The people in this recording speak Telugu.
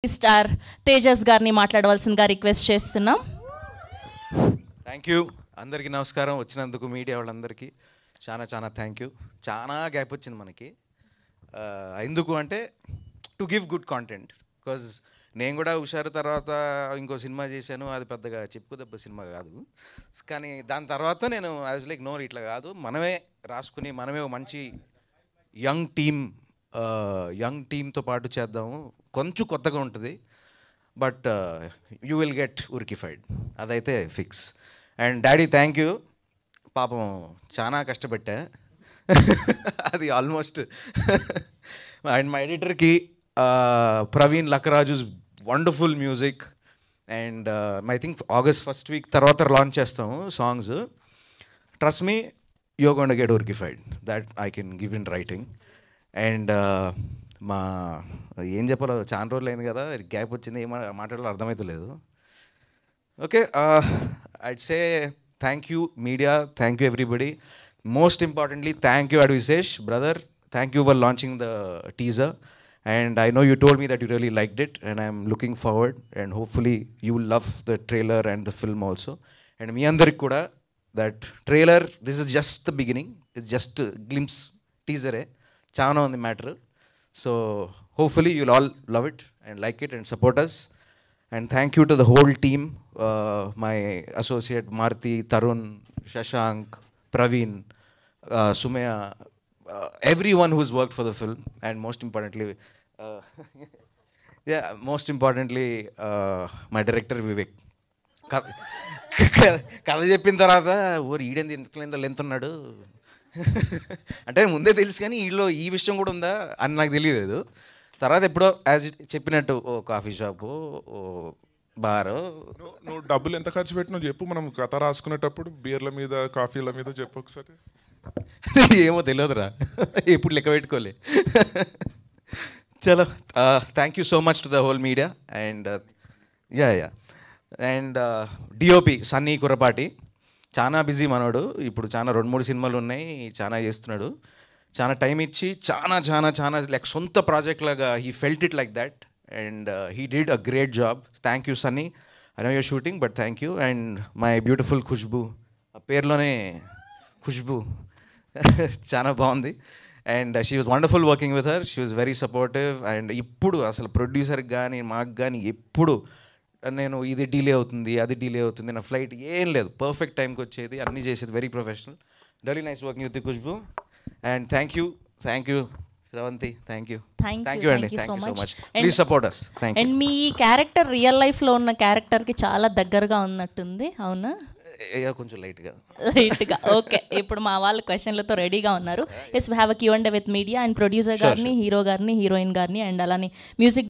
స్టార్ తేజస్ గారిని మాట్లాడవలసిందిగా రిక్వెస్ట్ చేస్తున్నాం. Thank you. అందరికీ నమస్కారం. వచ్చినందుకు మీడియా వాళ్ళందరికీ చాలా చాలా థ్యాంక్ యూ. చాలా గ్యాప్ వచ్చింది మనకి. ఎందుకు అంటే to give good content. Because నేను కూడా హుషారు తర్వాత ఇంకో సినిమా చేశాను, అది పెద్దగా చెప్పుకోదగ్గ సినిమా కాదు. కానీ దాని తర్వాత నేను ఐ వాజ్ లైక్ నో, ఇట్లా కాదు, మనమే రాసుకుని మనమే మంచి యంగ్ టీమ్తో పాటు చేద్దాము. కొంచెం కొత్తగా ఉంటుంది, but you will get horrified, అదైతే fix. And daddy thank you. పాపం చాలా కష్టపెట్టా అది ఆల్మోస్ట్. అండ్ మా ఎడిటర్కి Praveen Lakkaraju's wonderful music. And I think August 1st week తర్వాత లాంచ్ చేస్తాము songs. Trust me, you're going to get horrified, that I can give in writing. And మా ఏం చెప్పాలో, చాలా రోజులు అయింది కదా, గ్యాప్ వచ్చింది, ఏం మాట్లాడాలో అర్థమవుతలేదు. Okay, I'd say thank you media, thank you everybody. Most importantly thank you Adivi Sesh brother, thank you for launching the teaser. And I know you told me that you really liked it, and I'm looking forward, and hopefully you will love the trailer and the film also. And me andariki kuda, that trailer, this is just the beginning, it's just a glimpse, teaser chaana on the matter. So hopefully you'll all love it and like it and support us. And thank you to the whole team, my associate Marti, Tarun, Shashank, Praveen, Sumaya, everyone who's worked for the film. And most importantly my director Vivek. కథ చెప్పిన తర్వాత ఓరు ఈడేంది ఇంత లెంత్ ఉన్నాడు అంటే ముందే తెలుసు, కానీ వీళ్ళు ఈ విషయం కూడా ఉందా అని నాకు తెలియలేదు. తర్వాత ఎప్పుడో యాజ్ చెప్పినట్టు ఓ కాఫీ షాపు, ఓ బారు. నువ్వు డబ్బులు ఎంత ఖర్చు పెట్టినావు చెప్పు, మనం కథ రాసుకునేటప్పుడు బీర్ల మీద కాఫీల మీద చెప్పు ఒకసారి. ఏమో తెలియదురా, ఎప్పుడు లెక్క పెట్టుకోలే. చలో, thank you so much to the whole media. And and DOP Sunny Kurapati చాలా బిజీ మనోడు. ఇప్పుడు చాలా 2-3 సినిమాలు ఉన్నాయి, చాలా చేస్తున్నాడు. చాలా టైం ఇచ్చి చాలా లైక్ సొంత ప్రాజెక్ట్ లాగా he felt it like that. And he did a great job. Thank you Sunny, I know your shooting, but thank you. And my beautiful Khushbu, ఆ పేరులోనే ఖుష్బూ చాలా బాగుంది. And she was wonderful working with her, she was very supportive. And ఇప్పుడు అసలు ప్రొడ్యూసర్కి కానీ మాకు కానీ ఎప్పుడు నేను ఇది డిలే అవుతుంది, అది డిలే అవుతుంది, నా ఫ్లైట్ ఏం లేదు, పర్ఫెక్ట్ టైంకి వచ్చేది, అన్నీ చేసేది. Very professional, very nice working with Khushbu. And thank you Sravanthi, thank you అండి, thank you so much. Please support us. Thank you. And మీ క్యారెక్టర్ రియల్ లైఫ్లో ఉన్న క్యారెక్టర్కి చాలా దగ్గరగా ఉన్నట్టుంది, అవునా? కొంచెం లైట్గా. ఓకే, ఇప్పుడు మా వాళ్ళు క్వశ్చన్లతో రెడీగా ఉన్నారు. Yes, we have a Q&A with media. And producer గారిని, హీరో గారిని, హీరోయిన్ గారిని, అండ్ అలానే మ్యూజిక్